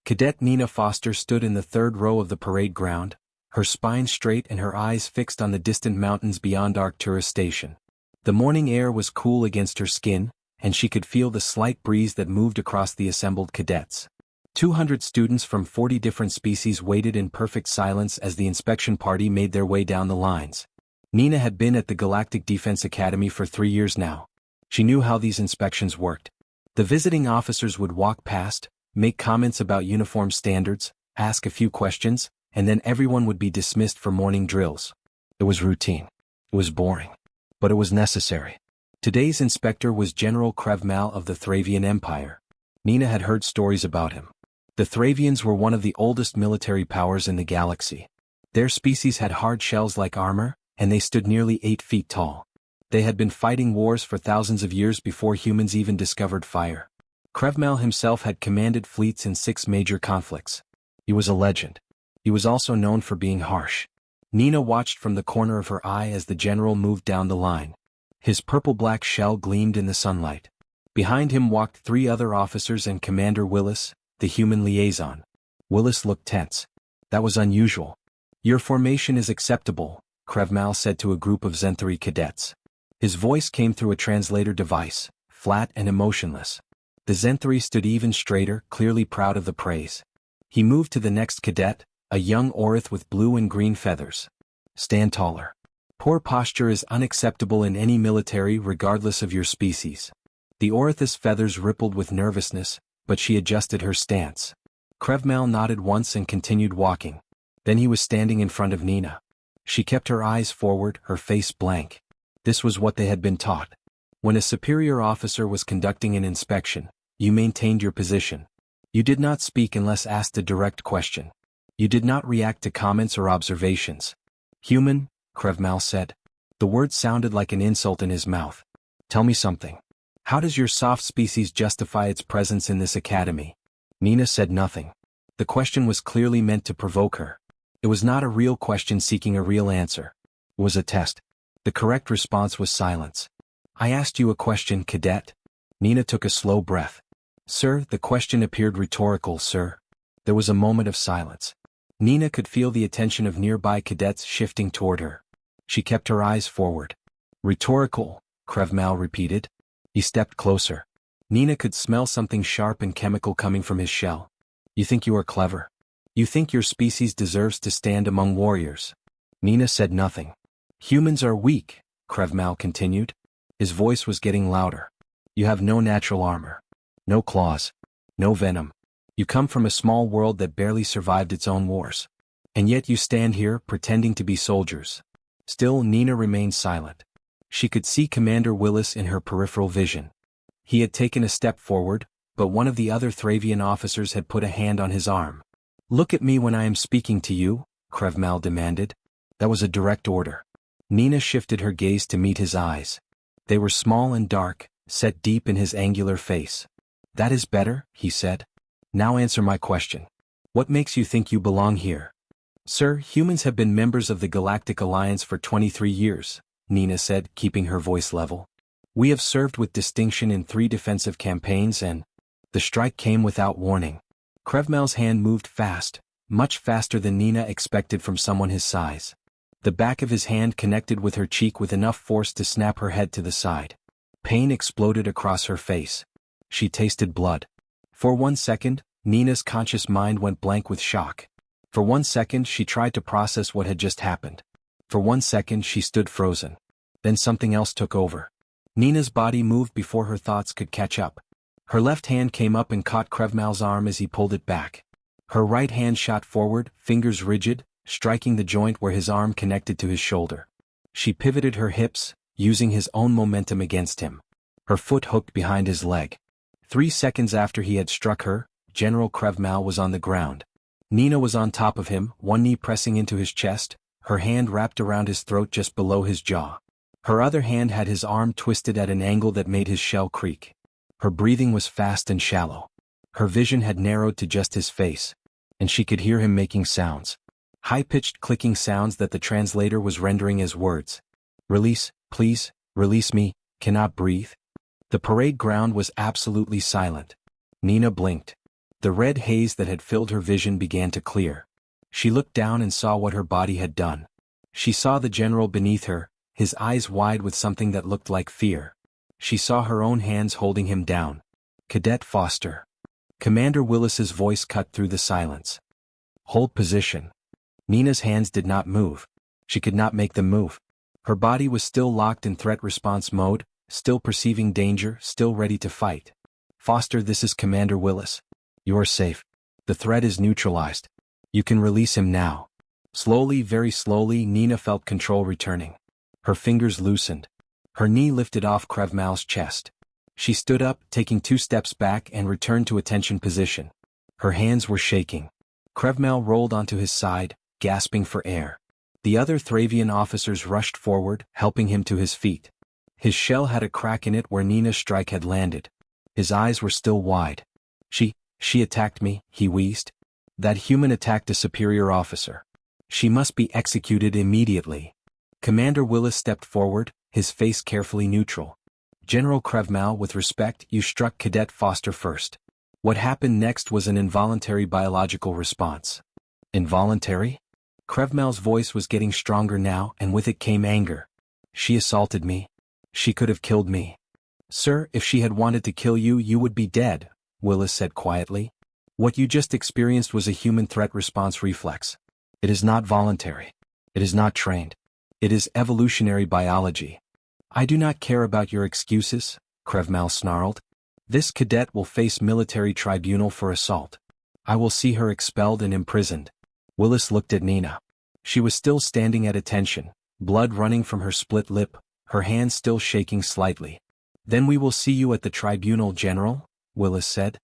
Cadet Nina Foster stood in the third row of the parade ground, her spine straight and her eyes fixed on the distant mountains beyond Arcturus Station. The morning air was cool against her skin, and she could feel the slight breeze that moved across the assembled cadets. 200 students from 40 different species waited in perfect silence as the inspection party made their way down the lines. Nina had been at the Galactic Defense Academy for 3 years now. She knew how these inspections worked. The visiting officers would walk past, make comments about uniform standards, ask a few questions, and then everyone would be dismissed for morning drills. It was routine. It was boring. But it was necessary. Today's inspector was General Krevmal of the Thravian Empire. Nina had heard stories about him. The Thravians were one of the oldest military powers in the galaxy. Their species had hard shells like armor, and they stood nearly 8 feet tall. They had been fighting wars for thousands of years before humans even discovered fire. Krevmal himself had commanded fleets in 6 major conflicts. He was a legend. He was also known for being harsh. Nina watched from the corner of her eye as the general moved down the line. His purple-black shell gleamed in the sunlight. Behind him walked 3 other officers and Commander Willis, the human liaison. Willis looked tense. That was unusual. "Your formation is acceptable," Krevmal said to a group of Zenthari cadets. His voice came through a translator device, flat and emotionless. The Zenthari stood even straighter, clearly proud of the praise. He moved to the next cadet, a young Orith with blue and green feathers. "Stand taller. Poor posture is unacceptable in any military regardless of your species." The Orith's feathers rippled with nervousness, but she adjusted her stance. Krevmal nodded once and continued walking. Then he was standing in front of Nina. She kept her eyes forward, her face blank. This was what they had been taught. When a superior officer was conducting an inspection, you maintained your position. You did not speak unless asked a direct question. You did not react to comments or observations. "Human," Krevmal said. The word sounded like an insult in his mouth. "Tell me something. How does your soft species justify its presence in this academy?" Nina said nothing. The question was clearly meant to provoke her. It was not a real question seeking a real answer. It was a test. The correct response was silence. "I asked you a question, Cadet." Nina took a slow breath. "Sir," the question appeared rhetorical, "sir." There was a moment of silence. Nina could feel the attention of nearby cadets shifting toward her. She kept her eyes forward. "Rhetorical," Krevmal repeated. He stepped closer. Nina could smell something sharp and chemical coming from his shell. "You think you are clever? You think your species deserves to stand among warriors?" Nina said nothing. "Humans are weak," Krevmal continued. His voice was getting louder. "You have no natural armor. No claws. No venom. You come from a small world that barely survived its own wars. And yet you stand here pretending to be soldiers." Still, Nina remained silent. She could see Commander Willis in her peripheral vision. He had taken a step forward, but one of the other Thravian officers had put a hand on his arm. "Look at me when I am speaking to you," Krevmal demanded. That was a direct order. Nina shifted her gaze to meet his eyes. They were small and dark, set deep in his angular face. "That is better," he said. "Now answer my question. What makes you think you belong here?" "Sir, humans have been members of the Galactic Alliance for 23 years, Nina said, keeping her voice level. "We have served with distinction in 3 defensive campaigns and—" The strike came without warning. Krevmal's hand moved fast, much faster than Nina expected from someone his size. The back of his hand connected with her cheek with enough force to snap her head to the side. Pain exploded across her face. She tasted blood. For 1 second, Nina's conscious mind went blank with shock. For 1 second she tried to process what had just happened. For 1 second she stood frozen. Then something else took over. Nina's body moved before her thoughts could catch up. Her left hand came up and caught Krevmal's arm as he pulled it back. Her right hand shot forward, fingers rigid, striking the joint where his arm connected to his shoulder. She pivoted her hips, using his own momentum against him. Her foot hooked behind his leg. 3 seconds after he had struck her, General Krevmal was on the ground. Nina was on top of him, one knee pressing into his chest, her hand wrapped around his throat just below his jaw. Her other hand had his arm twisted at an angle that made his shell creak. Her breathing was fast and shallow. Her vision had narrowed to just his face. And she could hear him making sounds. High-pitched clicking sounds that the translator was rendering as words. "Release, please, release me, cannot breathe." The parade ground was absolutely silent. Nina blinked. The red haze that had filled her vision began to clear. She looked down and saw what her body had done. She saw the general beneath her, his eyes wide with something that looked like fear. She saw her own hands holding him down. Cadet Foster. Commander Willis's voice cut through the silence. Hold position. Nina's hands did not move. She could not make them move. Her body was still locked in threat response mode, still perceiving danger, still ready to fight. Foster, this is Commander Willis. You are safe. The threat is neutralized. You can release him now. Slowly, very slowly, Nina felt control returning. Her fingers loosened. Her knee lifted off Krevmal's chest. She stood up, taking 2 steps back and returned to attention position. Her hands were shaking. Krevmal rolled onto his side, gasping for air. The other Thravian officers rushed forward, helping him to his feet. His shell had a crack in it where Nina's strike had landed. His eyes were still wide. She attacked me, he wheezed. That human attacked a superior officer. She must be executed immediately. Commander Willis stepped forward, his face carefully neutral. General Krevmal, with respect, you struck Cadet Foster first. What happened next was an involuntary biological response. Involuntary? Krevmal's voice was getting stronger now, and with it came anger. She assaulted me. She could have killed me. Sir, if she had wanted to kill you, you would be dead, Willis said quietly. What you just experienced was a human threat response reflex. It is not voluntary. It is not trained. It is evolutionary biology. I do not care about your excuses, Krevmal snarled. This cadet will face military tribunal for assault. I will see her expelled and imprisoned. Willis looked at Nina. She was still standing at attention, blood running from her split lip, her hands still shaking slightly. Then we will see you at the tribunal, General, Willis said.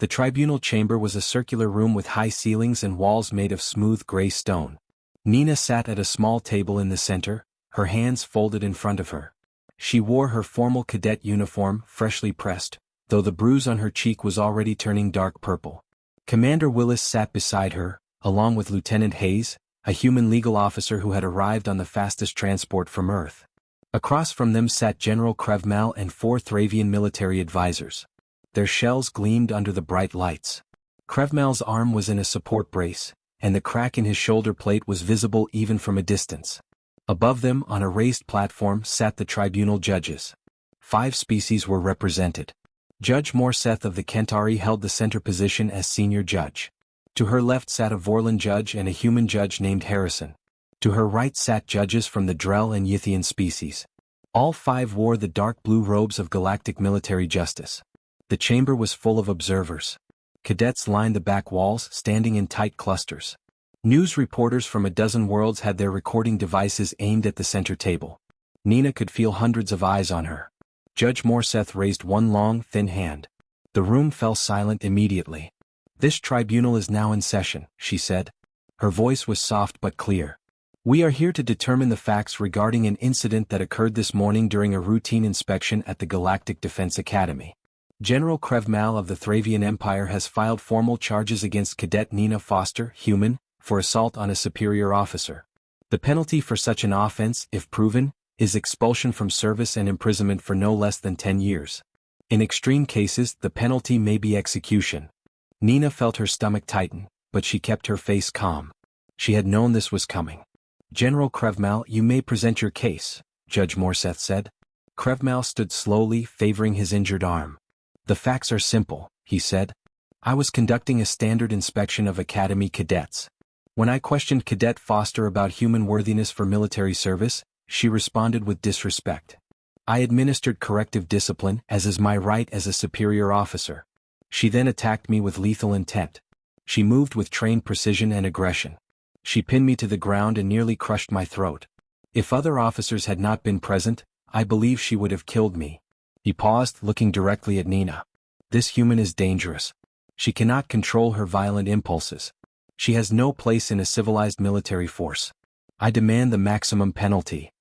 The tribunal chamber was a circular room with high ceilings and walls made of smooth gray stone. Nina sat at a small table in the center, her hands folded in front of her. She wore her formal cadet uniform, freshly pressed, though the bruise on her cheek was already turning dark purple. Commander Willis sat beside her, along with Lieutenant Hayes, a human legal officer who had arrived on the fastest transport from Earth. Across from them sat General Krevmal and 4 Thravian military advisors. Their shells gleamed under the bright lights. Krevmal's arm was in a support brace, and the crack in his shoulder plate was visible even from a distance. Above them, on a raised platform, sat the tribunal judges. 5 species were represented. Judge Morseth of the Kentauri held the center position as senior judge. To her left sat a Vorlon judge and a human judge named Harrison. To her right sat judges from the Drell and Yithian species. All 5 wore the dark blue robes of galactic military justice. The chamber was full of observers. Cadets lined the back walls, standing in tight clusters. News reporters from a dozen worlds had their recording devices aimed at the center table. Nina could feel hundreds of eyes on her. Judge Morseth raised one long, thin hand. The room fell silent immediately. This tribunal is now in session, she said. Her voice was soft but clear. We are here to determine the facts regarding an incident that occurred this morning during a routine inspection at the Galactic Defense Academy. General Krevmal of the Thravian Empire has filed formal charges against Cadet Nina Foster, human, for assault on a superior officer. The penalty for such an offense, if proven, is expulsion from service and imprisonment for no less than 10 years. In extreme cases, the penalty may be execution. Nina felt her stomach tighten, but she kept her face calm. She had known this was coming. General Krevmal, you may present your case, Judge Morseth said. Krevmal stood slowly, favoring his injured arm. The facts are simple, he said. I was conducting a standard inspection of Academy cadets. When I questioned Cadet Foster about human worthiness for military service, she responded with disrespect. I administered corrective discipline, as is my right as a superior officer. She then attacked me with lethal intent. She moved with trained precision and aggression. She pinned me to the ground and nearly crushed my throat. If other officers had not been present, I believe she would have killed me. He paused, looking directly at Nina. This human is dangerous. She cannot control her violent impulses. She has no place in a civilized military force. I demand the maximum penalty.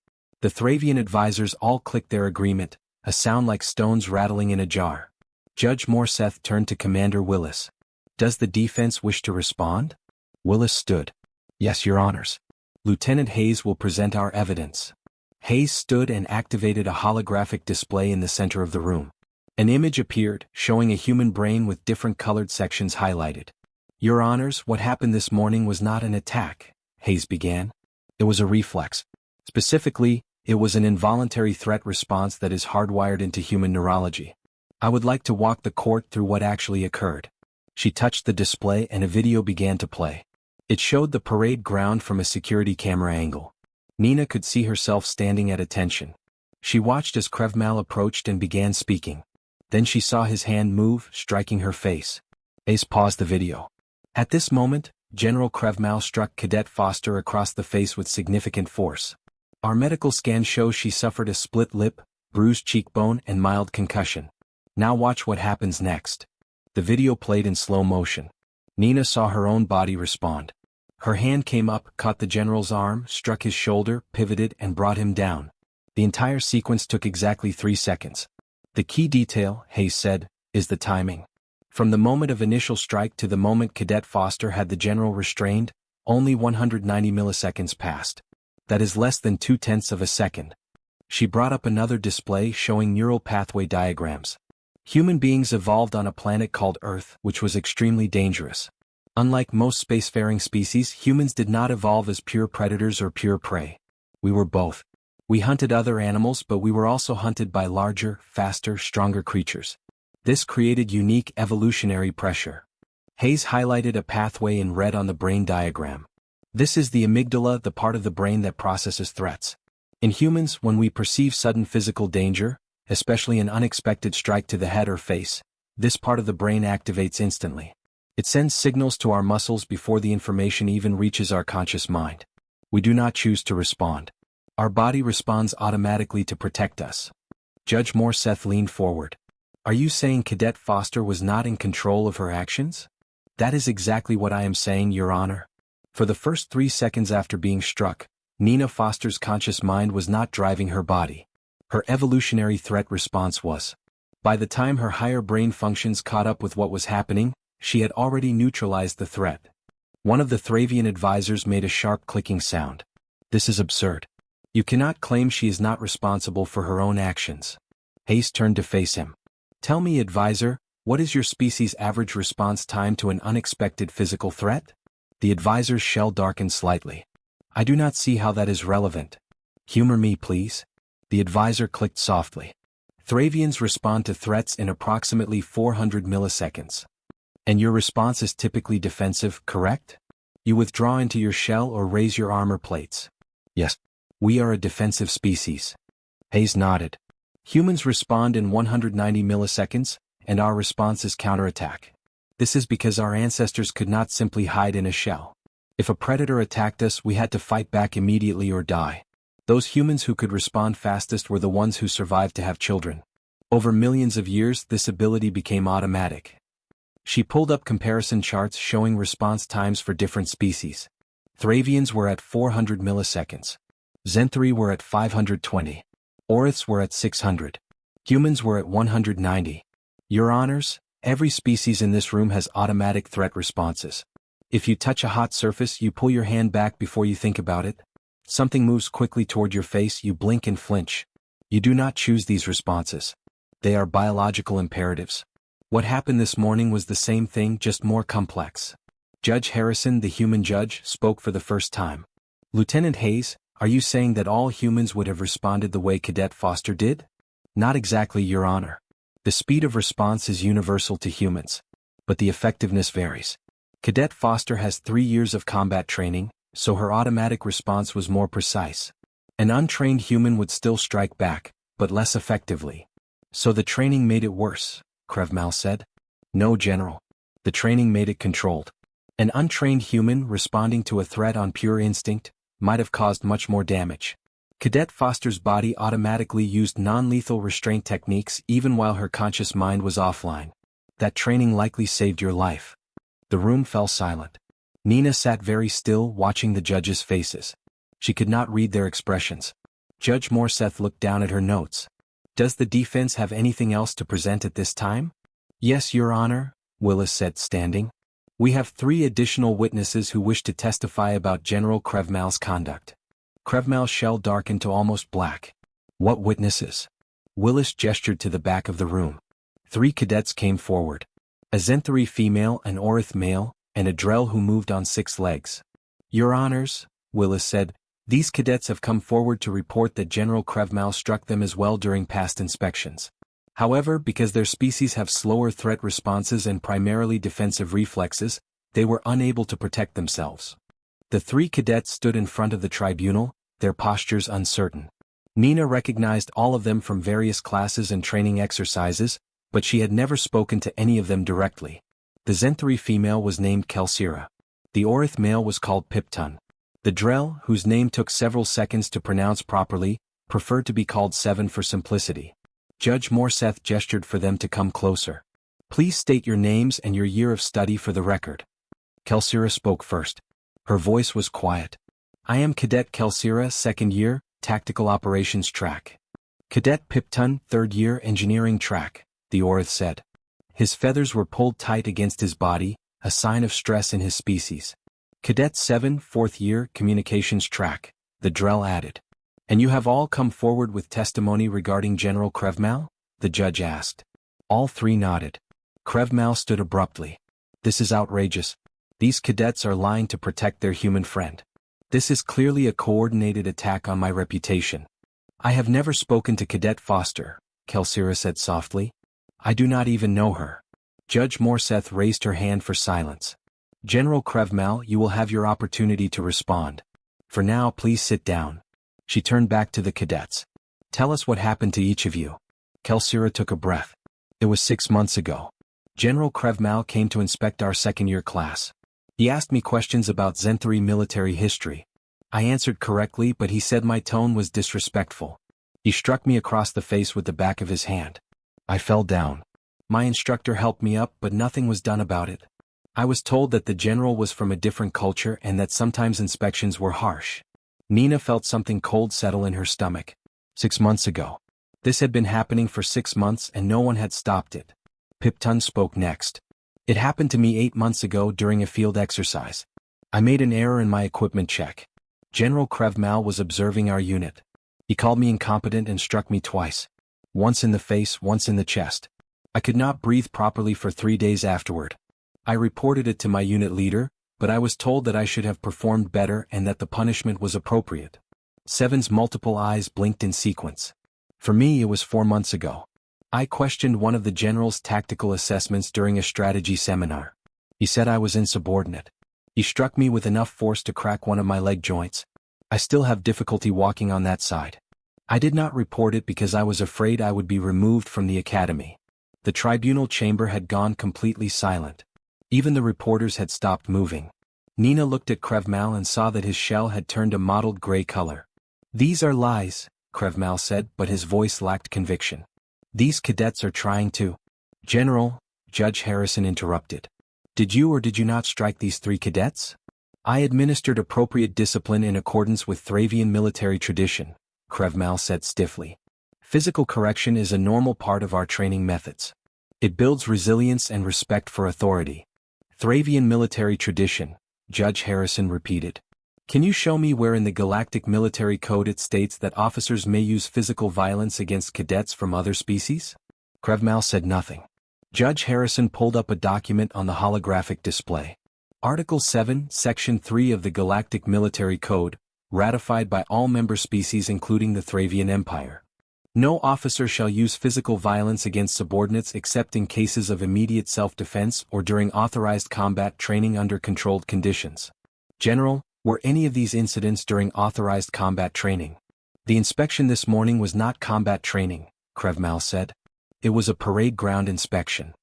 The Thravian advisors all clicked their agreement, a sound like stones rattling in a jar. Judge Morseth turned to Commander Willis. Does the defense wish to respond? Willis stood. Yes, Your Honors. Lieutenant Hayes will present our evidence. Hayes stood and activated a holographic display in the center of the room. An image appeared, showing a human brain with different colored sections highlighted. Your Honors, what happened this morning was not an attack, Hayes began. It was a reflex. Specifically, it was an involuntary threat response that is hardwired into human neurology. I would like to walk the court through what actually occurred. She touched the display and a video began to play. It showed the parade ground from a security camera angle. Nina could see herself standing at attention. She watched as Krevmal approached and began speaking. Then she saw his hand move, striking her face. Ace paused the video. At this moment, General Krevmal struck Cadet Foster across the face with significant force. Our medical scan shows she suffered a split lip, bruised cheekbone and mild concussion. Now watch what happens next. The video played in slow motion. Nina saw her own body respond. Her hand came up, caught the general's arm, struck his shoulder, pivoted and brought him down. The entire sequence took exactly 3 seconds. The key detail, Hayes said, is the timing. From the moment of initial strike to the moment Cadet Foster had the general restrained, only 190 milliseconds passed. That is less than 0.2 of a second. She brought up another display showing neural pathway diagrams. Human beings evolved on a planet called Earth, which was extremely dangerous. Unlike most spacefaring species, humans did not evolve as pure predators or pure prey. We were both. We hunted other animals, but we were also hunted by larger, faster, stronger creatures. This created unique evolutionary pressure. Hayes highlighted a pathway in red on the brain diagram. This is the amygdala, the part of the brain that processes threats. In humans, when we perceive sudden physical danger, especially an unexpected strike to the head or face, this part of the brain activates instantly. It sends signals to our muscles before the information even reaches our conscious mind. We do not choose to respond. Our body responds automatically to protect us. Judge Morseth leaned forward. Are you saying Cadet Foster was not in control of her actions? That is exactly what I am saying, Your Honor. For the first 3 seconds after being struck, Nina Foster's conscious mind was not driving her body. Her evolutionary threat response was. By the time her higher brain functions caught up with what was happening, she had already neutralized the threat. One of the Thravian advisors made a sharp clicking sound. This is absurd. You cannot claim she is not responsible for her own actions. Hayes turned to face him. Tell me, advisor, what is your species' average response time to an unexpected physical threat? The advisor's shell darkened slightly. I do not see how that is relevant. Humor me, please. The advisor clicked softly. Thravians respond to threats in approximately 400 milliseconds. And your response is typically defensive, correct? You withdraw into your shell or raise your armor plates. Yes. We are a defensive species. Hayes nodded. Humans respond in 190 milliseconds, and our response is counterattack. This is because our ancestors could not simply hide in a shell. If a predator attacked us, we had to fight back immediately or die. Those humans who could respond fastest were the ones who survived to have children. Over millions of years, this ability became automatic. She pulled up comparison charts showing response times for different species. Thravians were at 400 milliseconds. Zenthri were at 520. Oriths were at 600. Humans were at 190. Your Honors, every species in this room has automatic threat responses. If you touch a hot surface, you pull your hand back before you think about it. Something moves quickly toward your face, you blink and flinch. You do not choose these responses. They are biological imperatives. What happened this morning was the same thing, just more complex. Judge Harrison, the human judge, spoke for the first time. Lieutenant Hayes, are you saying that all humans would have responded the way Cadet Foster did? Not exactly, Your Honor. The speed of response is universal to humans, but the effectiveness varies. Cadet Foster has 3 years of combat training, so her automatic response was more precise. An untrained human would still strike back, but less effectively. So the training made it worse, Krevmal said. No, General. The training made it controlled. An untrained human responding to a threat on pure instinct might have caused much more damage. Cadet Foster's body automatically used non-lethal restraint techniques even while her conscious mind was offline. That training likely saved your life. The room fell silent. Nina sat very still, watching the judges' faces. She could not read their expressions. Judge Morseth looked down at her notes. Does the defense have anything else to present at this time? Yes, Your Honor, Willis said, standing. We have 3 additional witnesses who wish to testify about General Krevmal's conduct. Krevmal's shell darkened to almost black. What witnesses? Willis gestured to the back of the room. 3 cadets came forward. A Zenthari female, an Orith male, and a Drell who moved on 6 legs. Your Honors, Willis said, these cadets have come forward to report that General Krevmal struck them as well during past inspections. However, because their species have slower threat responses and primarily defensive reflexes, they were unable to protect themselves. The 3 cadets stood in front of the tribunal, their postures uncertain. Nina recognized all of them from various classes and training exercises, but she had never spoken to any of them directly. The Zenthari female was named Kelsira. The Orith male was called Piptun. The Drell, whose name took several seconds to pronounce properly, preferred to be called Seven for simplicity. Judge Morseth gestured for them to come closer. Please state your names and your year of study for the record. Kelsira spoke first. Her voice was quiet. I am Cadet Kelsira, 2nd year, Tactical Operations Track. Cadet Piptun, 3rd year, Engineering Track, the Orith said. His feathers were pulled tight against his body, a sign of stress in his species. Cadet 7, 4th year, Communications Track, the Drell added. And you have all come forward with testimony regarding General Krevmal? The judge asked. All 3 nodded. Krevmal stood abruptly. This is outrageous. These cadets are lying to protect their human friend. This is clearly a coordinated attack on my reputation. I have never spoken to Cadet Foster, Kelsira said softly. I do not even know her. Judge Morseth raised her hand for silence. General Krevmal, you will have your opportunity to respond. For now, please sit down. She turned back to the cadets. Tell us what happened to each of you. Kelsira took a breath. It was 6 months ago. General Krevmal came to inspect our 2nd year class. He asked me questions about Zenthari military history. I answered correctly, but he said my tone was disrespectful. He struck me across the face with the back of his hand. I fell down. My instructor helped me up, but nothing was done about it. I was told that the general was from a different culture and that sometimes inspections were harsh. Nina felt something cold settle in her stomach. 6 months ago. This had been happening for 6 months and no one had stopped it. Piptun spoke next. It happened to me 8 months ago during a field exercise. I made an error in my equipment check. General Krevmal was observing our unit. He called me incompetent and struck me twice. Once in the face, once in the chest. I could not breathe properly for 3 days afterward. I reported it to my unit leader, but I was told that I should have performed better and that the punishment was appropriate. Seven's multiple eyes blinked in sequence. For me, it was 4 months ago. I questioned one of the general's tactical assessments during a strategy seminar. He said I was insubordinate. He struck me with enough force to crack one of my leg joints. I still have difficulty walking on that side. I did not report it because I was afraid I would be removed from the academy. The tribunal chamber had gone completely silent. Even the reporters had stopped moving. Nina looked at Krevmal and saw that his shell had turned a mottled gray color. These are lies, Krevmal said, but his voice lacked conviction. These cadets are trying to. General, Judge Harrison interrupted. Did you or did you not strike these 3 cadets? I administered appropriate discipline in accordance with Thravian military tradition, Krevmal said stiffly. Physical correction is a normal part of our training methods. It builds resilience and respect for authority. Thravian military tradition, Judge Harrison repeated. Can you show me where in the Galactic Military Code it states that officers may use physical violence against cadets from other species? Krevmal said nothing. Judge Harrison pulled up a document on the holographic display. Article 7, Section 3 of the Galactic Military Code, ratified by all member species including the Thravian Empire. No officer shall use physical violence against subordinates except in cases of immediate self-defense or during authorized combat training under controlled conditions. General, were any of these incidents during authorized combat training? The inspection this morning was not combat training, Krevmal said. It was a parade ground inspection.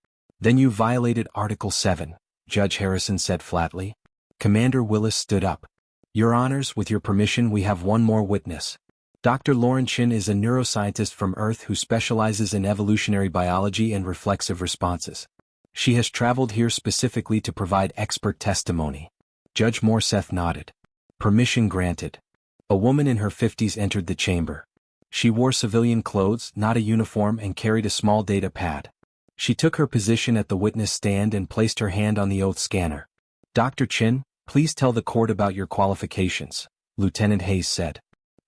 Then you violated Article 7, Judge Harrison said flatly. Commander Willis stood up. Your Honors, with your permission, we have one more witness. Dr. Lauren Chin is a neuroscientist from Earth who specializes in evolutionary biology and reflexive responses. She has traveled here specifically to provide expert testimony. Judge Morseth nodded. Permission granted. A woman in her 50s entered the chamber. She wore civilian clothes, not a uniform, and carried a small data pad. She took her position at the witness stand and placed her hand on the oath scanner. Dr. Chin, please tell the court about your qualifications, Lieutenant Hayes said.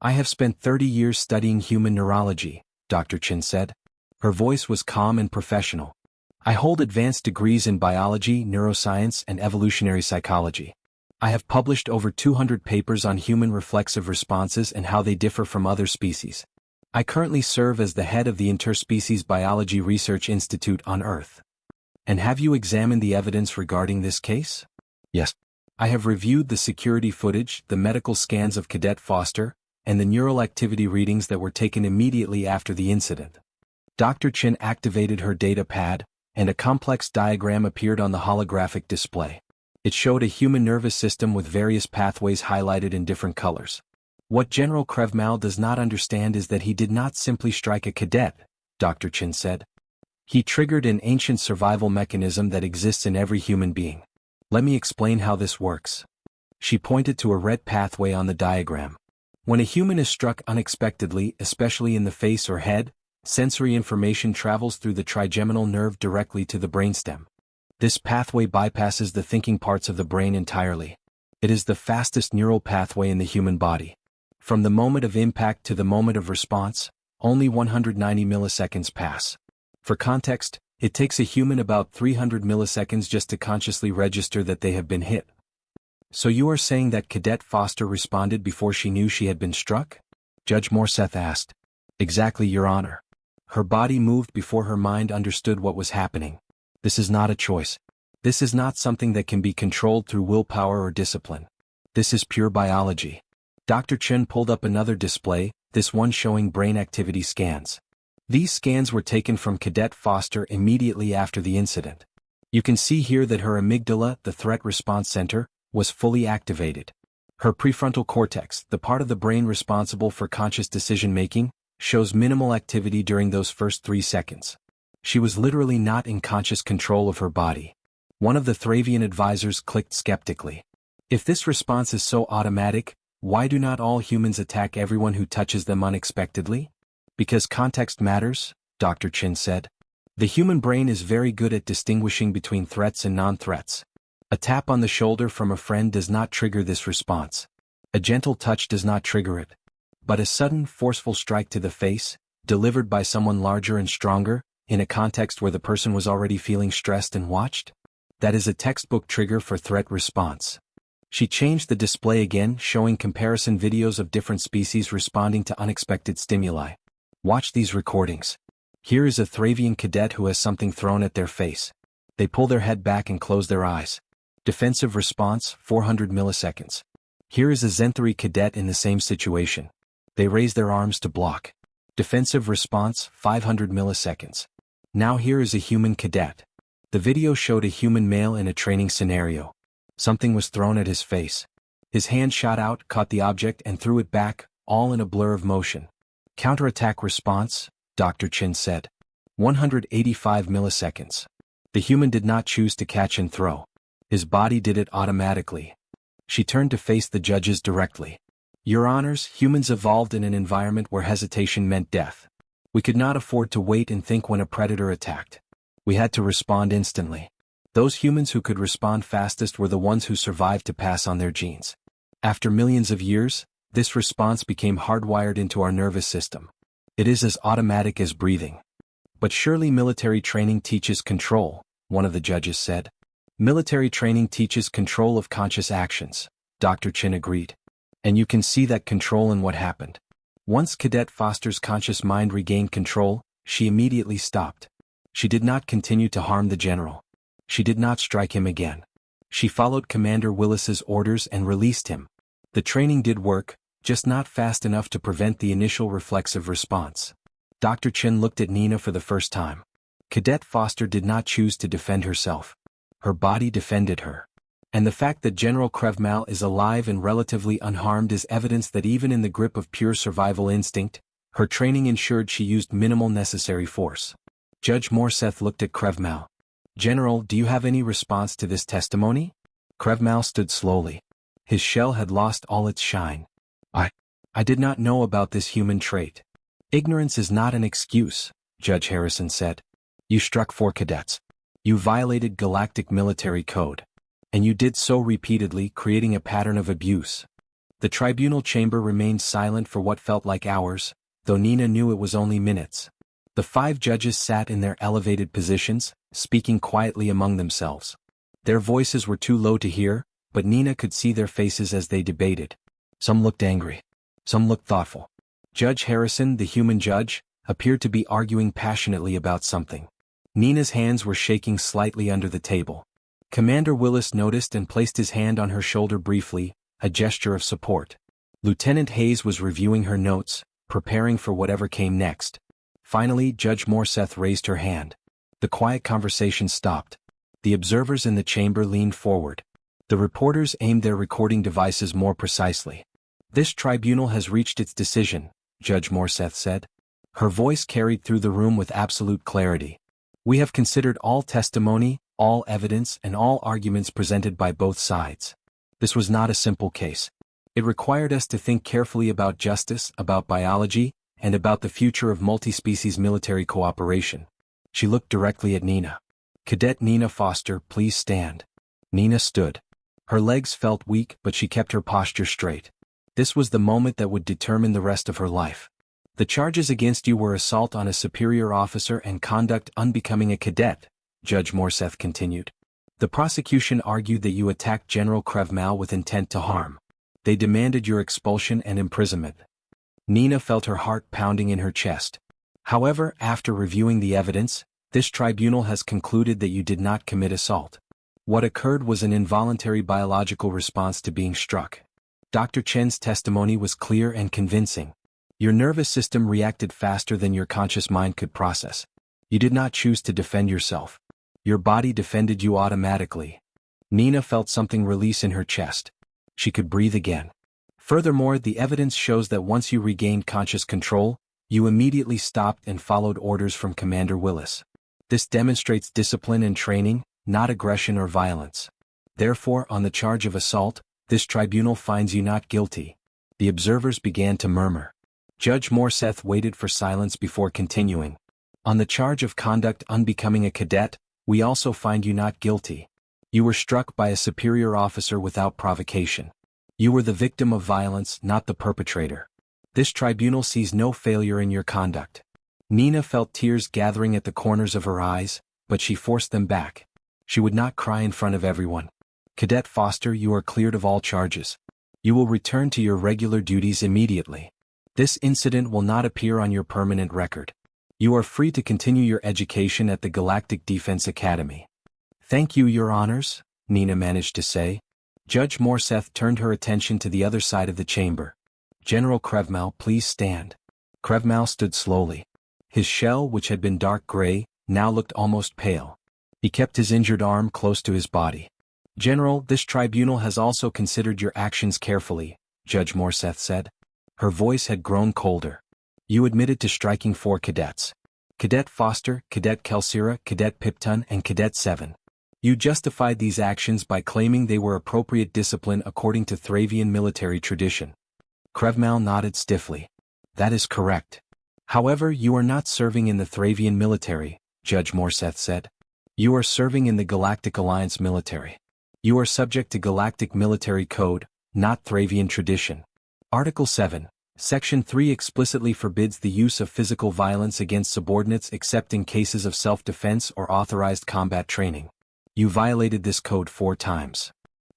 I have spent 30 years studying human neurology, Dr. Chin said. Her voice was calm and professional. I hold advanced degrees in biology, neuroscience, and evolutionary psychology. I have published over 200 papers on human reflexive responses and how they differ from other species. I currently serve as the head of the Interspecies Biology Research Institute on Earth. And have you examined the evidence regarding this case? Yes. I have reviewed the security footage, the medical scans of Cadet Foster, and the neural activity readings that were taken immediately after the incident. Dr. Chin activated her data pad, and a complex diagram appeared on the holographic display. It showed a human nervous system with various pathways highlighted in different colors. What General Krevmal does not understand is that he did not simply strike a cadet, Dr. Chin said. He triggered an ancient survival mechanism that exists in every human being. Let me explain how this works. She pointed to a red pathway on the diagram. When a human is struck unexpectedly, especially in the face or head, sensory information travels through the trigeminal nerve directly to the brainstem. This pathway bypasses the thinking parts of the brain entirely. It is the fastest neural pathway in the human body. From the moment of impact to the moment of response, only 190 milliseconds pass. For context, it takes a human about 300 milliseconds just to consciously register that they have been hit. So you are saying that Cadet Foster responded before she knew she had been struck? Judge Morseth asked. Exactly, Your Honor. Her body moved before her mind understood what was happening. This is not a choice. This is not something that can be controlled through willpower or discipline. This is pure biology. Dr. Chen pulled up another display, this one showing brain activity scans. These scans were taken from Cadet Foster immediately after the incident. You can see here that her amygdala, the threat response center, was fully activated. Her prefrontal cortex, the part of the brain responsible for conscious decision-making, shows minimal activity during those first 3 seconds. She was literally not in conscious control of her body. One of the Thravian advisors clicked skeptically. If this response is so automatic, why do not all humans attack everyone who touches them unexpectedly? Because context matters, Dr. Chin said. The human brain is very good at distinguishing between threats and non-threats. A tap on the shoulder from a friend does not trigger this response. A gentle touch does not trigger it. But a sudden, forceful strike to the face, delivered by someone larger and stronger, in a context where the person was already feeling stressed and watched? That is a textbook trigger for threat response. She changed the display again, showing comparison videos of different species responding to unexpected stimuli. Watch these recordings. Here is a Thravian cadet who has something thrown at their face. They pull their head back and close their eyes. Defensive response, 400 milliseconds. Here is a Zenthari cadet in the same situation. They raise their arms to block. Defensive response, 500 milliseconds. Now here is a human cadet. The video showed a human male in a training scenario. Something was thrown at his face. His hand shot out, caught the object and threw it back, all in a blur of motion. Counterattack response, Dr. Chin said. 185 milliseconds. The human did not choose to catch and throw. His body did it automatically. She turned to face the judges directly. Your Honors, humans evolved in an environment where hesitation meant death. We could not afford to wait and think when a predator attacked. We had to respond instantly. Those humans who could respond fastest were the ones who survived to pass on their genes. After millions of years, this response became hardwired into our nervous system. It is as automatic as breathing. But surely military training teaches control, one of the judges said. Military training teaches control of conscious actions, Dr. Chin agreed. And you can see that control in what happened. Once Cadet Foster's conscious mind regained control, she immediately stopped. She did not continue to harm the general. She did not strike him again. She followed Commander Willis's orders and released him. The training did work, just not fast enough to prevent the initial reflexive response. Dr. Chin looked at Nina for the first time. Cadet Foster did not choose to defend herself. Her body defended her. And the fact that General Krevmal is alive and relatively unharmed is evidence that even in the grip of pure survival instinct, her training ensured she used minimal necessary force. Judge Morseth looked at Krevmal. General, do you have any response to this testimony? Krevmal stood slowly. His shell had lost all its shine. I did not know about this human trait. Ignorance is not an excuse, Judge Harrison said. You struck 4 cadets. You violated Galactic military code. And you did so repeatedly, creating a pattern of abuse. The tribunal chamber remained silent for what felt like hours, though Nina knew it was only minutes. The 5 judges sat in their elevated positions, speaking quietly among themselves. Their voices were too low to hear, but Nina could see their faces as they debated. Some looked angry. Some looked thoughtful. Judge Harrison, the human judge, appeared to be arguing passionately about something. Nina's hands were shaking slightly under the table. Commander Willis noticed and placed his hand on her shoulder briefly, a gesture of support. Lieutenant Hayes was reviewing her notes, preparing for whatever came next. Finally, Judge Morseth raised her hand. The quiet conversation stopped. The observers in the chamber leaned forward. The reporters aimed their recording devices more precisely. "This tribunal has reached its decision," Judge Morseth said. Her voice carried through the room with absolute clarity. "We have considered all testimony, all evidence, and all arguments presented by both sides. This was not a simple case. It required us to think carefully about justice, about biology, and about the future of multi-species military cooperation." She looked directly at Nina. "Cadet Nina Foster, please stand." Nina stood. Her legs felt weak, but she kept her posture straight. This was the moment that would determine the rest of her life. "The charges against you were assault on a superior officer and conduct unbecoming a cadet," Judge Morseth continued. "The prosecution argued that you attacked General Krevmal with intent to harm. They demanded your expulsion and imprisonment." Nina felt her heart pounding in her chest. "However, after reviewing the evidence, this tribunal has concluded that you did not commit assault. What occurred was an involuntary biological response to being struck. Dr. Chen's testimony was clear and convincing. Your nervous system reacted faster than your conscious mind could process. You did not choose to defend yourself. Your body defended you automatically." Nina felt something release in her chest. She could breathe again. "Furthermore, the evidence shows that once you regained conscious control, you immediately stopped and followed orders from Commander Willis. This demonstrates discipline and training, not aggression or violence. Therefore, on the charge of assault, this tribunal finds you not guilty." The observers began to murmur. Judge Morseth waited for silence before continuing. "On the charge of conduct unbecoming a cadet, we also find you not guilty. You were struck by a superior officer without provocation. You were the victim of violence, not the perpetrator. This tribunal sees no failure in your conduct." Nina felt tears gathering at the corners of her eyes, but she forced them back. She would not cry in front of everyone. "Cadet Foster, you are cleared of all charges. You will return to your regular duties immediately. This incident will not appear on your permanent record. You are free to continue your education at the Galactic Defense Academy." "Thank you, Your Honors," Nina managed to say. Judge Morseth turned her attention to the other side of the chamber. "General Krevmal, please stand." Krevmal stood slowly. His shell, which had been dark gray, now looked almost pale. He kept his injured arm close to his body. "General, this tribunal has also considered your actions carefully," Judge Morseth said. Her voice had grown colder. "You admitted to striking 4 cadets. Cadet Foster, Cadet Kelsira, Cadet Pipton, and Cadet 7. You justified these actions by claiming they were appropriate discipline according to Thravian military tradition." Krevmal nodded stiffly. "That is correct. However, you are not serving in the Thravian military," Judge Morseth said. "You are serving in the Galactic Alliance military. You are subject to Galactic Military Code, not Thravian tradition. Article 7, Section 3 explicitly forbids the use of physical violence against subordinates except in cases of self-defense or authorized combat training. You violated this code 4 times.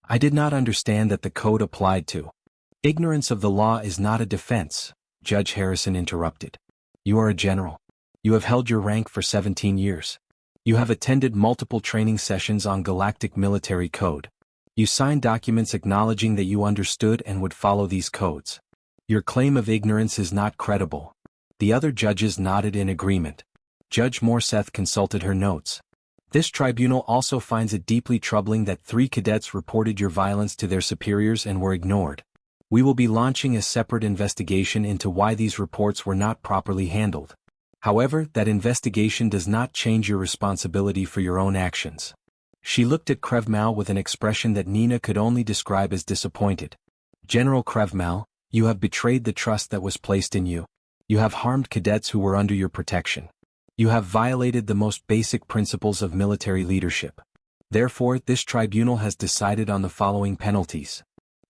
I did not understand that the code applied to." "Ignorance of the law is not a defense," Judge Harrison interrupted. "You are a general. You have held your rank for 17 years. You have attended multiple training sessions on Galactic Military Code. You signed documents acknowledging that you understood and would follow these codes. Your claim of ignorance is not credible." The other judges nodded in agreement. Judge Morseth consulted her notes. "This tribunal also finds it deeply troubling that 3 cadets reported your violence to their superiors and were ignored. We will be launching a separate investigation into why these reports were not properly handled. However, that investigation does not change your responsibility for your own actions." She looked at Krevmal with an expression that Nina could only describe as disappointed. "General Krevmal, you have betrayed the trust that was placed in you. You have harmed cadets who were under your protection. You have violated the most basic principles of military leadership. Therefore, this tribunal has decided on the following penalties."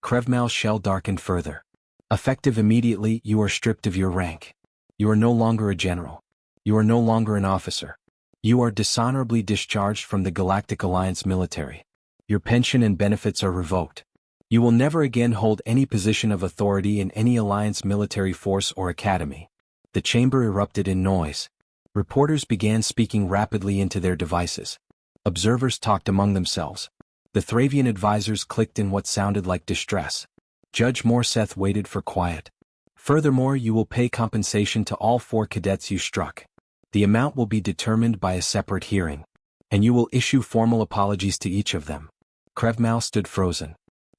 Krevmal's shell darkened further. "Effective immediately, you are stripped of your rank. You are no longer a general. You are no longer an officer. You are dishonorably discharged from the Galactic Alliance military. Your pension and benefits are revoked. You will never again hold any position of authority in any Alliance military force or academy. The chamber erupted in noise. Reporters began speaking rapidly into their devices. Observers talked among themselves. The Thravian advisors clicked in what sounded like distress. Judge Morseth waited for quiet. Furthermore, you will pay compensation to all 4 cadets you struck. The amount will be determined by a separate hearing. And you will issue formal apologies to each of them. Krevmal stood frozen.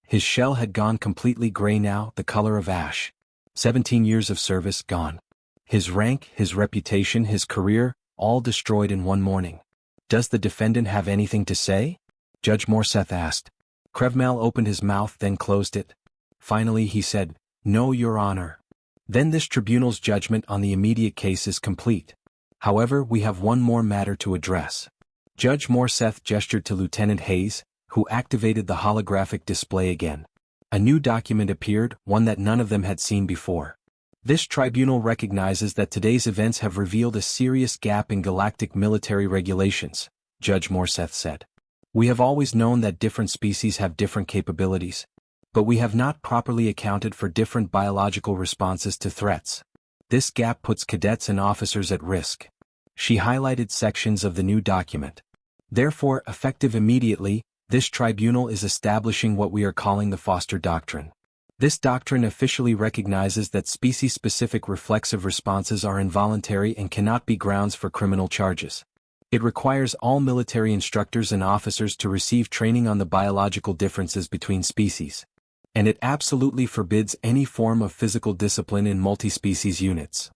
His shell had gone completely gray now, the color of ash. 17 years of service gone. His rank, his reputation, his career, all destroyed in one morning. Does the defendant have anything to say? Judge Morseth asked. Krevmal opened his mouth, then closed it. Finally he said, "No, Your Honor." Then this tribunal's judgment on the immediate case is complete. However, we have one more matter to address. Judge Morseth gestured to Lieutenant Hayes, who activated the holographic display again. A new document appeared, one that none of them had seen before. This tribunal recognizes that today's events have revealed a serious gap in galactic military regulations, Judge Morseth said. We have always known that different species have different capabilities, but we have not properly accounted for different biological responses to threats. This gap puts cadets and officers at risk. She highlighted sections of the new document. Therefore, effective immediately, this tribunal is establishing what we are calling the Foster Doctrine. This doctrine officially recognizes that species-specific reflexive responses are involuntary and cannot be grounds for criminal charges. It requires all military instructors and officers to receive training on the biological differences between species. And it absolutely forbids any form of physical discipline in multi-species units.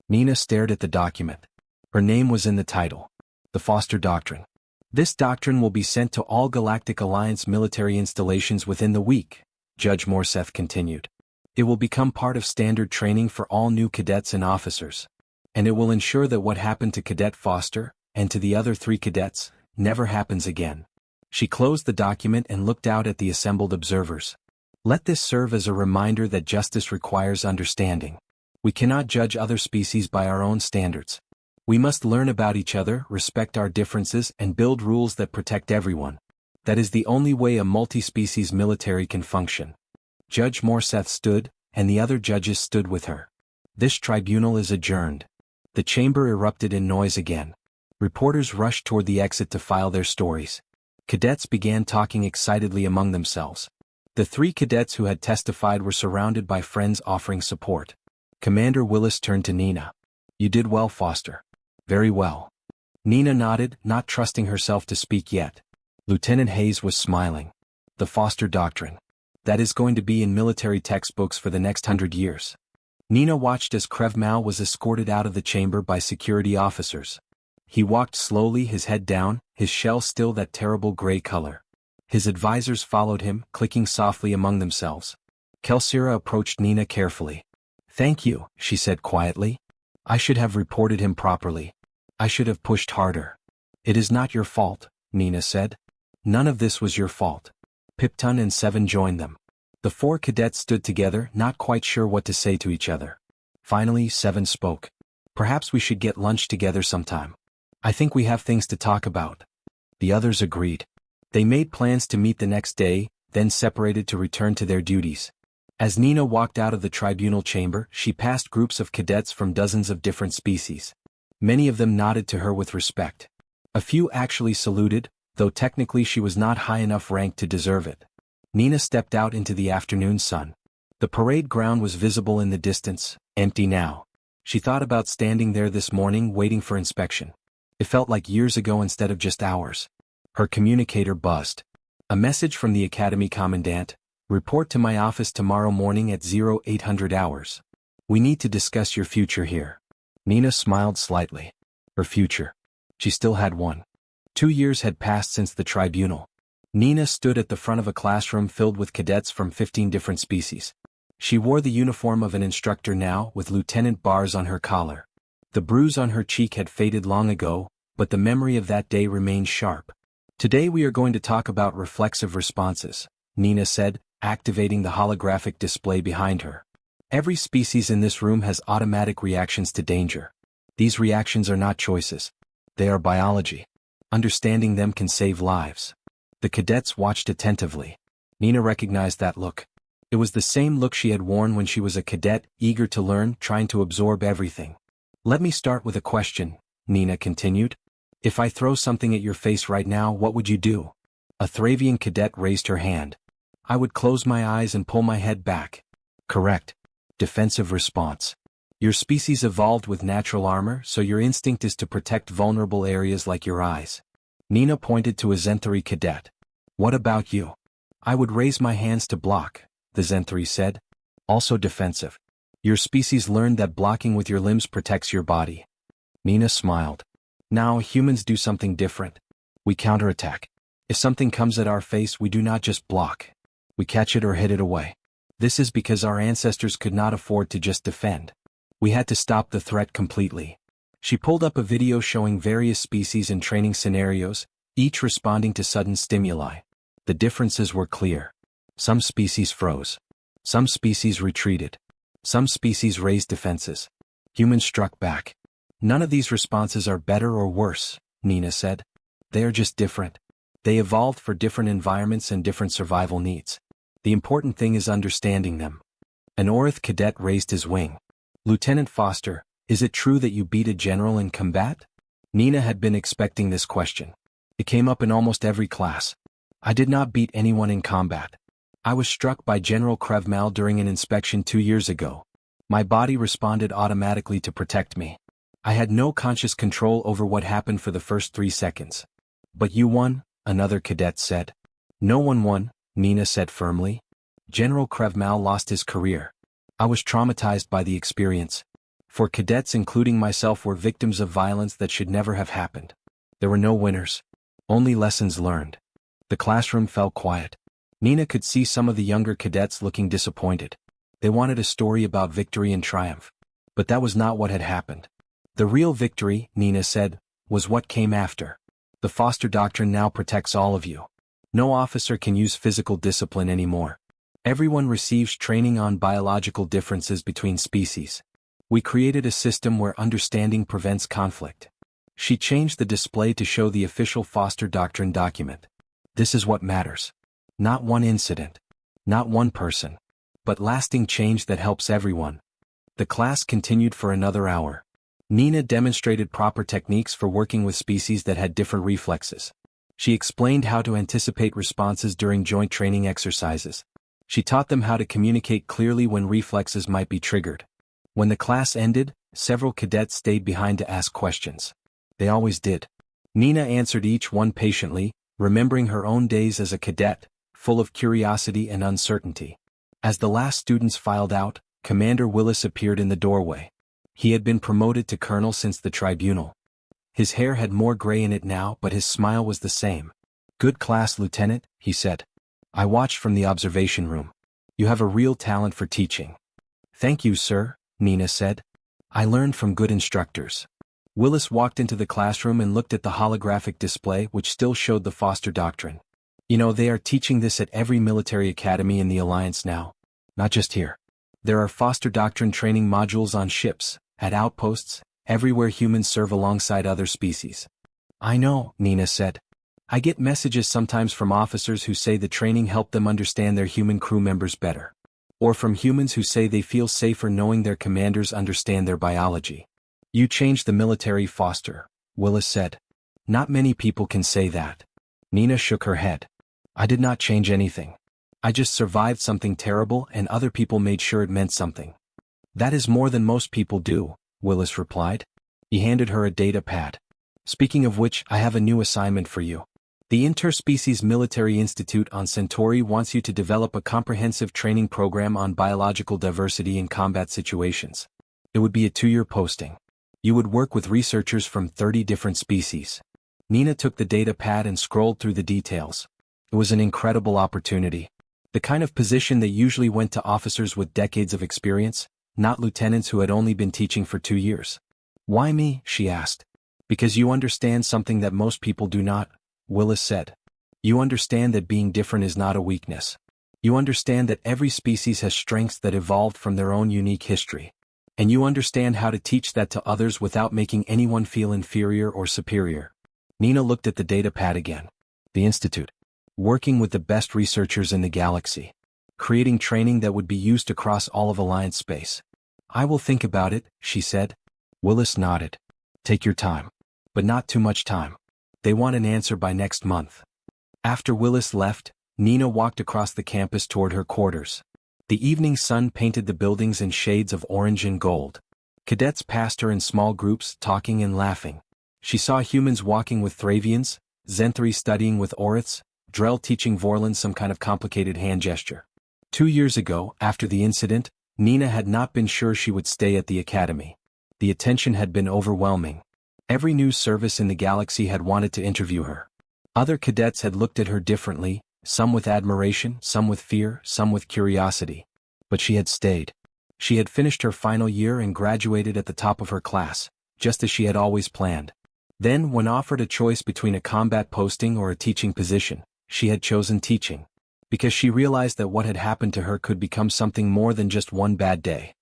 Nina stared at the document. Her name was in the title. The Foster Doctrine. This doctrine will be sent to all Galactic Alliance military installations within the week, Judge Morseth continued. It will become part of standard training for all new cadets and officers. And it will ensure that what happened to Cadet Foster, and to the other 3 cadets, never happens again. She closed the document and looked out at the assembled observers. Let this serve as a reminder that justice requires understanding. We cannot judge other species by our own standards. We must learn about each other, respect our differences, and build rules that protect everyone. That is the only way a multi-species military can function. Judge Morseth stood, and the other judges stood with her. This tribunal is adjourned. The chamber erupted in noise again. Reporters rushed toward the exit to file their stories. Cadets began talking excitedly among themselves. The 3 cadets who had testified were surrounded by friends offering support. Commander Willis turned to Nina. You did well, Foster. Very well. Nina nodded, not trusting herself to speak yet. Lieutenant Hayes was smiling. The Foster Doctrine. That is going to be in military textbooks for the next 100 years. Nina watched as Krevmal was escorted out of the chamber by security officers. He walked slowly, his head down, his shell still that terrible gray color. His advisors followed him, clicking softly among themselves. Kelsira approached Nina carefully. Thank you, she said quietly. I should have reported him properly. I should have pushed harder. It is not your fault, Nina said. None of this was your fault. Piptun and Seven joined them. The 4 cadets stood together, not quite sure what to say to each other. Finally, Seven spoke. Perhaps we should get lunch together sometime. I think we have things to talk about. The others agreed. They made plans to meet the next day, then separated to return to their duties. As Nina walked out of the tribunal chamber, she passed groups of cadets from dozens of different species. Many of them nodded to her with respect. A few actually saluted, though technically she was not high enough rank to deserve it. Nina stepped out into the afternoon sun. The parade ground was visible in the distance, empty now. She thought about standing there this morning waiting for inspection. It felt like years ago instead of just hours. Her communicator buzzed. A message from the Academy Commandant. Report to my office tomorrow morning at 0800 hours. We need to discuss your future here. Nina smiled slightly. Her future. She still had one. 2 years had passed since the tribunal. Nina stood at the front of a classroom filled with cadets from 15 different species. She wore the uniform of an instructor now, with lieutenant bars on her collar. The bruise on her cheek had faded long ago, but the memory of that day remained sharp. Today we are going to talk about reflexive responses, Nina said, activating the holographic display behind her. Every species in this room has automatic reactions to danger. These reactions are not choices. They are biology. Understanding them can save lives. The cadets watched attentively. Nina recognized that look. It was the same look she had worn when she was a cadet, eager to learn, trying to absorb everything. Let me start with a question, Nina continued. If I throw something at your face right now, what would you do? A Thravian cadet raised her hand. I would close my eyes and pull my head back. Correct. Defensive response. Your species evolved with natural armor, so your instinct is to protect vulnerable areas like your eyes. Nina pointed to a Zenthari cadet. What about you? I would raise my hands to block, the Zenthari said. Also defensive. Your species learned that blocking with your limbs protects your body. Nina smiled. Now humans do something different. We counterattack. If something comes at our face, we do not just block. We catch it or hit it away. This is because our ancestors could not afford to just defend. We had to stop the threat completely. She pulled up a video showing various species in training scenarios, each responding to sudden stimuli. The differences were clear. Some species froze. Some species retreated. Some species raised defenses. Humans struck back. None of these responses are better or worse, Nina said. They are just different. They evolved for different environments and different survival needs. The important thing is understanding them. An Orith cadet raised his wing. Lieutenant Foster, is it true that you beat a general in combat? Nina had been expecting this question. It came up in almost every class. I did not beat anyone in combat. I was struck by General Krevmal during an inspection 2 years ago. My body responded automatically to protect me. I had no conscious control over what happened for the first 3 seconds. But you won, another cadet said. No one won, Nina said firmly. General Krevmal lost his career. I was traumatized by the experience. 4 cadets including myself were victims of violence that should never have happened. There were no winners. Only lessons learned. The classroom fell quiet. Nina could see some of the younger cadets looking disappointed. They wanted a story about victory and triumph. But that was not what had happened. The real victory, Nina said, was what came after. The Foster Doctrine now protects all of you. No officer can use physical discipline anymore. Everyone receives training on biological differences between species. We created a system where understanding prevents conflict. She changed the display to show the official Foster Doctrine document. This is what matters. Not one incident. Not one person. But lasting change that helps everyone. The class continued for another hour. Nina demonstrated proper techniques for working with species that had different reflexes. She explained how to anticipate responses during joint training exercises. She taught them how to communicate clearly when reflexes might be triggered. When the class ended, several cadets stayed behind to ask questions. They always did. Nina answered each one patiently, remembering her own days as a cadet, full of curiosity and uncertainty. As the last students filed out, Commander Willis appeared in the doorway. He had been promoted to colonel since the tribunal. His hair had more gray in it now, but his smile was the same. Good class, Lieutenant, he said. I watched from the observation room. You have a real talent for teaching. Thank you, sir, Nina said. I learned from good instructors. Willis walked into the classroom and looked at the holographic display which still showed the Foster Doctrine. You know, they are teaching this at every military academy in the Alliance now. Not just here. There are Foster Doctrine training modules on ships, at outposts, everywhere humans serve alongside other species. I know, Nina said. I get messages sometimes from officers who say the training helped them understand their human crew members better. Or from humans who say they feel safer knowing their commanders understand their biology. You changed the military, Foster, Willis said. Not many people can say that. Nina shook her head. I did not change anything. I just survived something terrible and other people made sure it meant something. That is more than most people do, Willis replied. He handed her a data pad. Speaking of which, I have a new assignment for you. The Interspecies Military Institute on Centauri wants you to develop a comprehensive training program on biological diversity in combat situations. It would be a 2-year posting. You would work with researchers from 30 different species. Nina took the data pad and scrolled through the details. It was an incredible opportunity. The kind of position that usually went to officers with decades of experience, not lieutenants who had only been teaching for 2 years. Why me? She asked. Because you understand something that most people do not, Willis said. You understand that being different is not a weakness. You understand that every species has strengths that evolved from their own unique history. And you understand how to teach that to others without making anyone feel inferior or superior. Nina looked at the datapad again. The Institute. Working with the best researchers in the galaxy. Creating training that would be used across all of Alliance space. I will think about it, she said. Willis nodded. Take your time. But not too much time. They want an answer by next month. After Willis left, Nina walked across the campus toward her quarters. The evening sun painted the buildings in shades of orange and gold. Cadets passed her in small groups, talking and laughing. She saw humans walking with Thravians, Zenthri studying with Oriths, Drell teaching Vorlon some kind of complicated hand gesture. 2 years ago, after the incident, Nina had not been sure she would stay at the academy. The attention had been overwhelming. Every news service in the galaxy had wanted to interview her. Other cadets had looked at her differently, some with admiration, some with fear, some with curiosity. But she had stayed. She had finished her final year and graduated at the top of her class, just as she had always planned. Then, when offered a choice between a combat posting or a teaching position, she had chosen teaching. Because she realized that what had happened to her could become something more than just one bad day.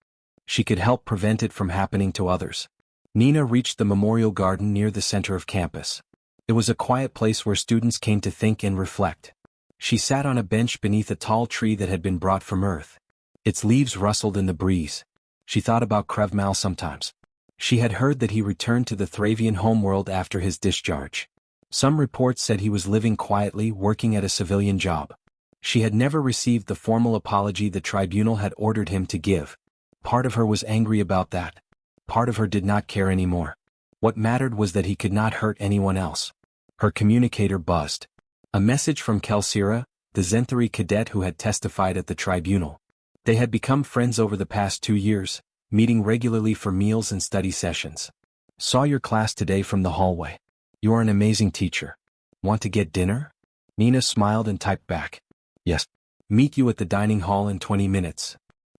She could help prevent it from happening to others. Nina reached the memorial garden near the center of campus. It was a quiet place where students came to think and reflect. She sat on a bench beneath a tall tree that had been brought from Earth. Its leaves rustled in the breeze. She thought about Krevmal sometimes. She had heard that he returned to the Thravian homeworld after his discharge. Some reports said he was living quietly, working at a civilian job. She had never received the formal apology the tribunal had ordered him to give. Part of her was angry about that. Part of her did not care anymore. What mattered was that he could not hurt anyone else. Her communicator buzzed. A message from Kelsira, the Zenthri cadet who had testified at the tribunal. They had become friends over the past 2 years, meeting regularly for meals and study sessions. Saw your class today from the hallway. You are an amazing teacher. Want to get dinner? Nina smiled and typed back. Yes. Meet you at the dining hall in 20 minutes.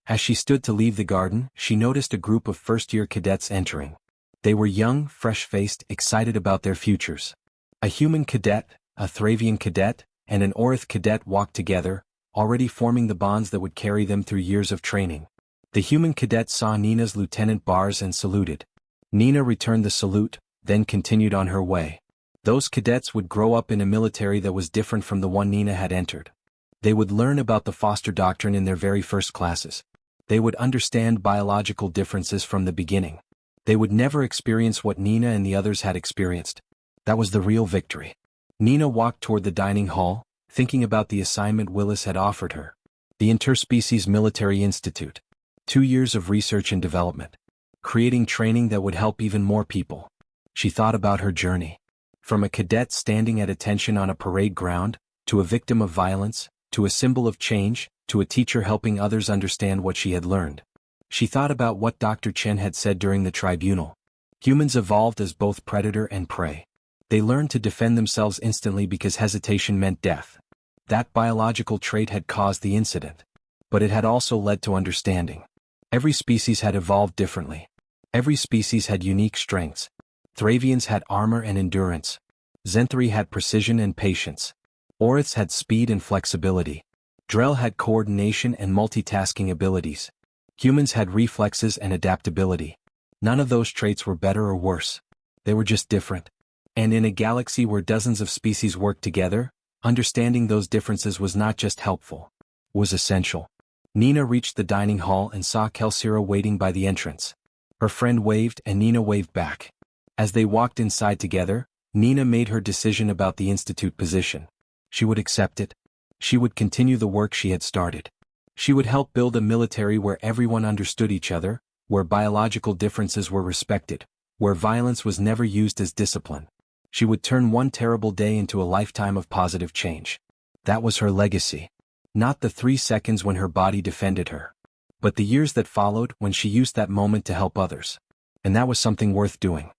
As she stood to leave the garden, she noticed a group of first-year cadets entering. They were young, fresh-faced, excited about their futures. A human cadet, a Thravian cadet, and an Orith cadet walked together, already forming the bonds that would carry them through years of training. The human cadet saw Nina's lieutenant bars and saluted. Nina returned the salute, then continued on her way. Those cadets would grow up in a military that was different from the one Nina had entered. They would learn about the Foster Doctrine in their very first classes. They would understand biological differences from the beginning. They would never experience what Nina and the others had experienced. That was the real victory. Nina walked toward the dining hall, thinking about the assignment Willis had offered her. The Interspecies Military Institute. 2 years of research and development. Creating training that would help even more people. She thought about her journey. From a cadet standing at attention on a parade ground, to a victim of violence, to a symbol of change, to a teacher helping others understand what she had learned. She thought about what Dr. Chen had said during the tribunal. Humans evolved as both predator and prey. They learned to defend themselves instantly because hesitation meant death. That biological trait had caused the incident. But it had also led to understanding. Every species had evolved differently. Every species had unique strengths. Thravians had armor and endurance. Zenthri had precision and patience. Oriths had speed and flexibility. Drell had coordination and multitasking abilities. Humans had reflexes and adaptability. None of those traits were better or worse. They were just different. And in a galaxy where dozens of species worked together, understanding those differences was not just helpful, was essential. Nina reached the dining hall and saw Kelsira waiting by the entrance. Her friend waved and Nina waved back. As they walked inside together, Nina made her decision about the institute position. She would accept it. She would continue the work she had started. She would help build a military where everyone understood each other, where biological differences were respected, where violence was never used as discipline. She would turn one terrible day into a lifetime of positive change. That was her legacy. Not the 3 seconds when her body defended her, but the years that followed when she used that moment to help others. And that was something worth doing.